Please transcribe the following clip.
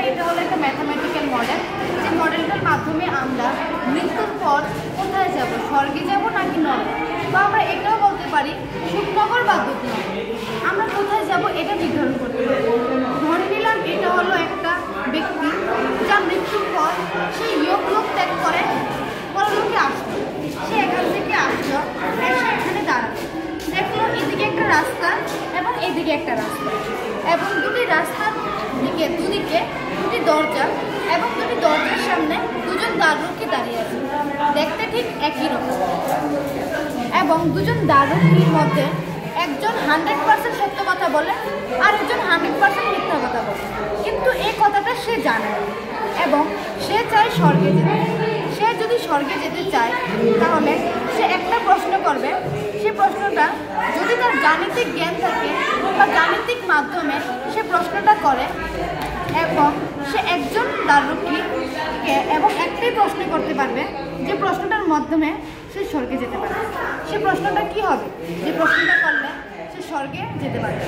এটা হলো একটা ম্যাথামেটিক্যাল মডেল, যে মডেলটার মাধ্যমে আমরা মৃত্যুর পর কোথায় যাব, স্বর্গে যাব নাকি নরকে, বা আমরা এটাও বলতে পারি সুখনগর বা দুঃখনগর, আমরা কোথায় যাব এটা নির্ধারণ করতে পারি। ধরে নিলাম এটা হলো একটা ব্যক্তি যা মৃত্যুর পর সেই ইহলোক ত্যাগ করে পরলোকে আসলো। সে এখান থেকে আসলো, এসে এখানে দাঁড়ালো, দেখলো এদিকে একটা রাস্তা এবং এদিকে একটা রাস্তা, এবং দুটি রাস্তার দিকে দুদিকে দুটি দরজা, এবং দুটি দরজার সামনে দুজন দ্বাররক্ষী দাঁড়িয়ে আছে, দেখতে ঠিক একই রকম। এবং দুজন দ্বাররক্ষীর মধ্যে একজন 100% সত্য কথা বলে আর একজন 100% মিথ্যা কথা বলে, কিন্তু এই কথাটা সে জানে না এবং সে চায় স্বর্গে যেতে। সে যদি স্বর্গে যেতে চায় তাহলে সে একটা প্রশ্ন করবে, সে প্রশ্নটা যদি তার গাণিতিক জ্ঞান থাকে বা গাণিতিক মাধ্যমে সে প্রশ্নটা করে, এবং সে একজন দ্বাররক্ষীকে এবং একটাই প্রশ্ন করতে পারবে যে প্রশ্নটার মাধ্যমে সে স্বর্গে যেতে পারবে। সে প্রশ্নটা কি হবে, যে প্রশ্নটা করলে সে স্বর্গে যেতে পারবে।